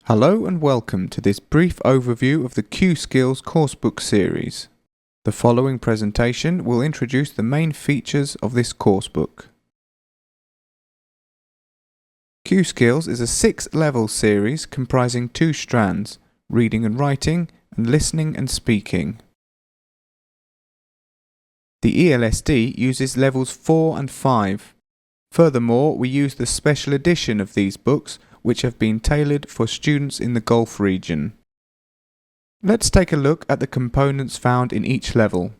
Hello and welcome to this brief overview of the QSkills coursebook series. The following presentation will introduce the main features of this coursebook. QSkills is a 6-level series comprising 2 strands, reading and writing and listening and speaking. The ELSD uses levels 4 and 5. Furthermore, we use the special edition of these books which have been tailored for students in the Gulf region. Let's take a look at the components found in each level.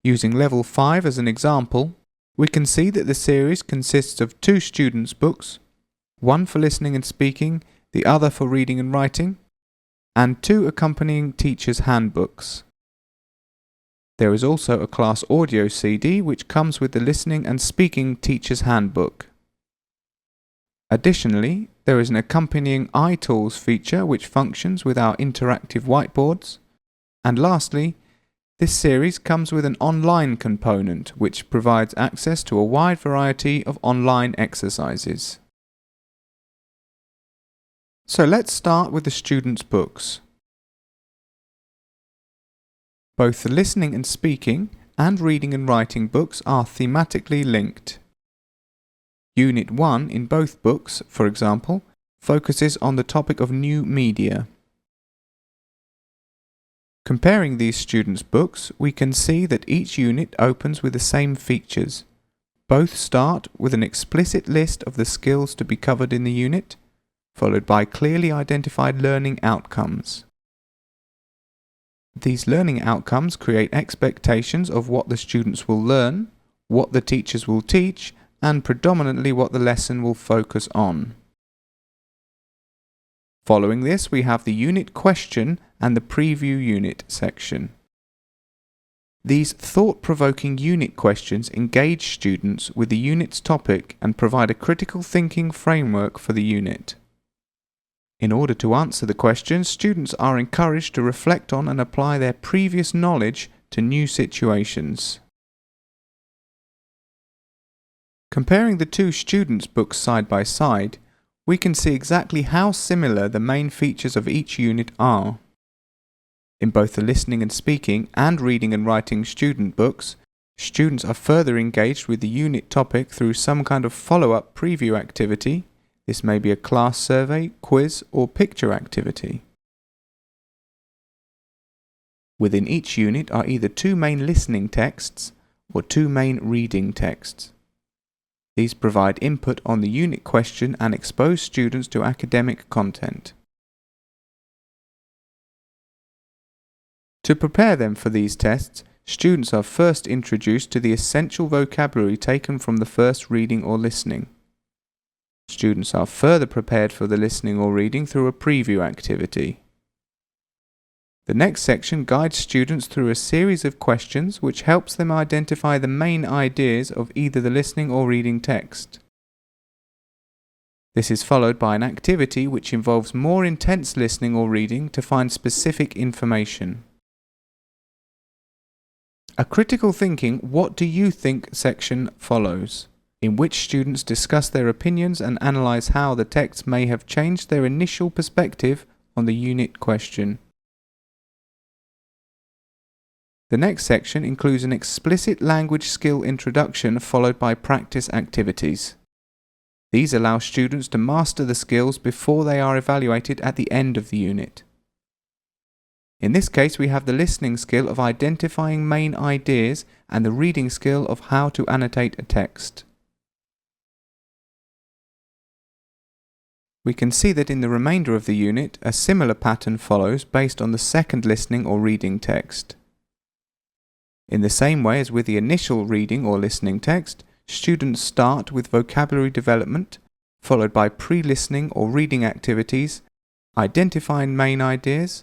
Using level 5 as an example, we can see that the series consists of 2 students' books, one for listening and speaking, the other for reading and writing, and 2 accompanying teachers' handbooks. There is also a class audio CD which comes with the listening and speaking teacher's handbook. Additionally, there is an accompanying iTools feature which functions with our interactive whiteboards. And lastly, this series comes with an online component which provides access to a wide variety of online exercises. So let's start with the students' books. Both the listening and speaking and reading and writing books are thematically linked. Unit 1 in both books, for example, focuses on the topic of new media. Comparing these students' books, we can see that each unit opens with the same features. Both start with an explicit list of the skills to be covered in the unit, followed by clearly identified learning outcomes. These learning outcomes create expectations of what the students will learn, what the teachers will teach, and predominantly what the lesson will focus on. Following this, we have the unit question and the preview unit section. These thought-provoking unit questions engage students with the unit's topic and provide a critical thinking framework for the unit. In order to answer the questions, students are encouraged to reflect on and apply their previous knowledge to new situations. Comparing the 2 students' books side by side, we can see exactly how similar the main features of each unit are. In both the listening and speaking and reading and writing student books, students are further engaged with the unit topic through some kind of follow-up preview activity. This may be a class survey, quiz, or picture activity. Within each unit are either 2 main listening texts or 2 main reading texts. These provide input on the unit question and expose students to academic content. To prepare them for these tests, students are first introduced to the essential vocabulary taken from the first reading or listening. Students are further prepared for the listening or reading through a preview activity. The next section guides students through a series of questions which helps them identify the main ideas of either the listening or reading text. This is followed by an activity which involves more intense listening or reading to find specific information. A critical thinking "what do you think" section follows, in which students discuss their opinions and analyze how the text may have changed their initial perspective on the unit question. The next section includes an explicit language skill introduction followed by practice activities. These allow students to master the skills before they are evaluated at the end of the unit. In this case, we have the listening skill of identifying main ideas and the reading skill of how to annotate a text. We can see that in the remainder of the unit, a similar pattern follows based on the second listening or reading text. In the same way as with the initial reading or listening text, students start with vocabulary development, followed by pre-listening or reading activities, identifying main ideas,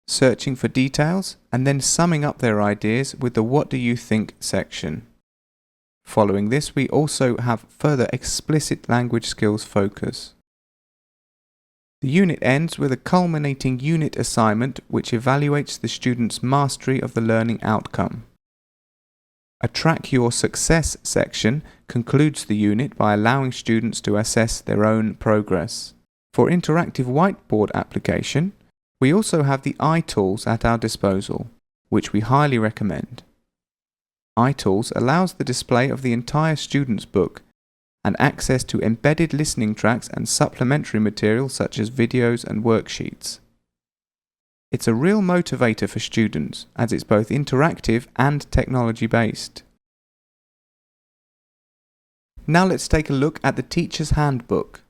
searching for details, and then summing up their ideas with the "what do you think" section. Following this, we also have further explicit language skills focus. The unit ends with a culminating unit assignment which evaluates the student's mastery of the learning outcome. A Track Your Success section concludes the unit by allowing students to assess their own progress. For interactive whiteboard application, we also have the iTools at our disposal, which we highly recommend. iTools allows the display of the entire student's book and access to embedded listening tracks and supplementary material such as videos and worksheets. It's a real motivator for students as it's both interactive and technology-based. Now let's take a look at the Teacher's Handbook.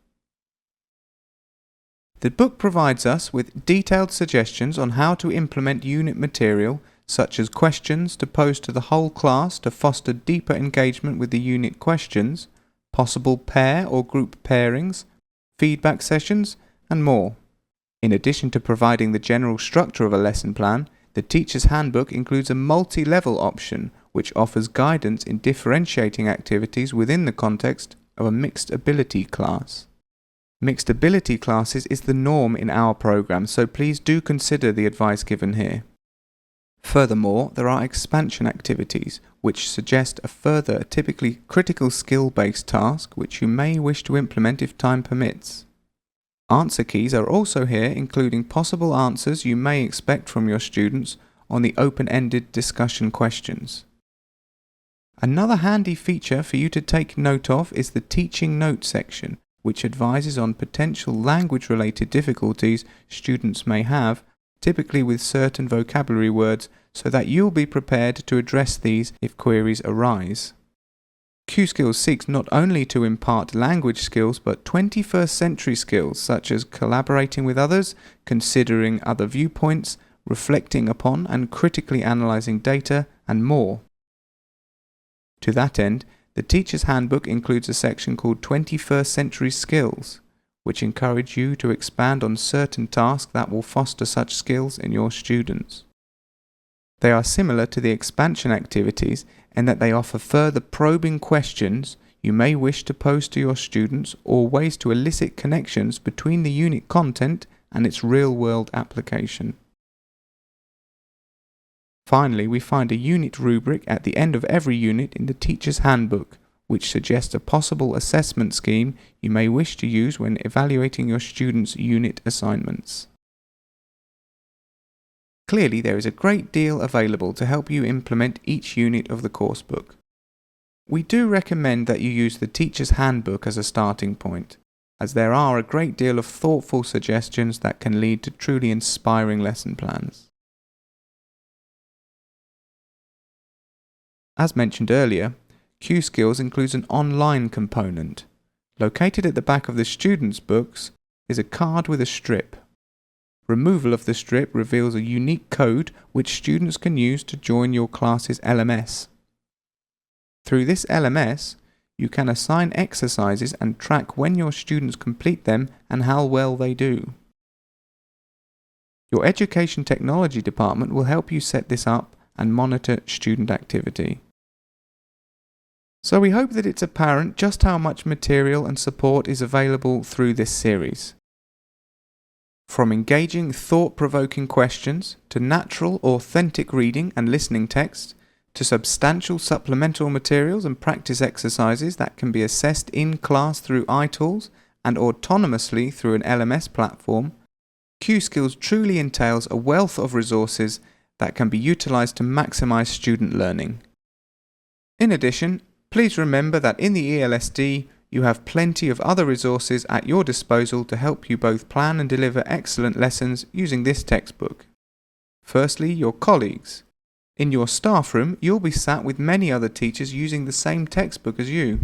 The book provides us with detailed suggestions on how to implement unit material such as questions to pose to the whole class to foster deeper engagement with the unit questions, possible pair or group pairings, feedback sessions, and more. In addition to providing the general structure of a lesson plan, the Teacher's Handbook includes a multi-level option which offers guidance in differentiating activities within the context of a mixed ability class. Mixed ability classes is the norm in our program, so please do consider the advice given here. Furthermore, there are expansion activities which suggest a further, typically critical skill-based task which you may wish to implement if time permits. Answer keys are also here, including possible answers you may expect from your students on the open-ended discussion questions. Another handy feature for you to take note of is the Teaching Notes section, which advises on potential language-related difficulties students may have, typically with certain vocabulary words, so that you'll be prepared to address these if queries arise. QSkills seeks not only to impart language skills but 21st century skills such as collaborating with others, considering other viewpoints, reflecting upon and critically analysing data, and more. To that end, the Teacher's Handbook includes a section called 21st Century Skills, which encourage you to expand on certain tasks that will foster such skills in your students. They are similar to the expansion activities in that they offer further probing questions you may wish to pose to your students or ways to elicit connections between the unit content and its real-world application. Finally, we find a unit rubric at the end of every unit in the Teacher's Handbook, which suggests a possible assessment scheme you may wish to use when evaluating your students' unit assignments. Clearly, there is a great deal available to help you implement each unit of the coursebook. We do recommend that you use the Teacher's Handbook as a starting point, as there are a great deal of thoughtful suggestions that can lead to truly inspiring lesson plans. As mentioned earlier, QSkills includes an online component. Located at the back of the students' books is a card with a strip. Removal of the strip reveals a unique code which students can use to join your class's LMS. Through this LMS, you can assign exercises and track when your students complete them and how well they do. Your Education Technology department will help you set this up and monitor student activity. So we hope that it's apparent just how much material and support is available through this series. From engaging, thought-provoking questions, to natural, authentic reading and listening text, to substantial supplemental materials and practice exercises that can be assessed in class through iTools and autonomously through an LMS platform, QSkills truly entails a wealth of resources that can be utilized to maximize student learning. In addition, please remember that in the ELSD, you have plenty of other resources at your disposal to help you both plan and deliver excellent lessons using this textbook. Firstly, your colleagues. In your staff room, you'll be sat with many other teachers using the same textbook as you.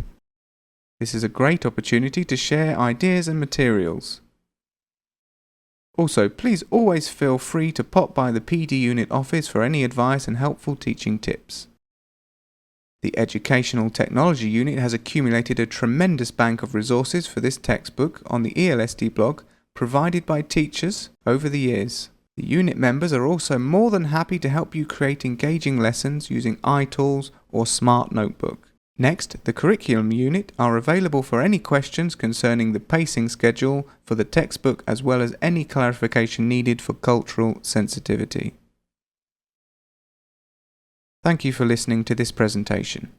This is a great opportunity to share ideas and materials. Also, please always feel free to pop by the PD unit office for any advice and helpful teaching tips. The Educational Technology unit has accumulated a tremendous bank of resources for this textbook on the ELSD blog provided by teachers over the years. The unit members are also more than happy to help you create engaging lessons using iTools or Smart Notebook. Next, the Curriculum unit are available for any questions concerning the pacing schedule for the textbook as well as any clarification needed for cultural sensitivity. Thank you for listening to this presentation.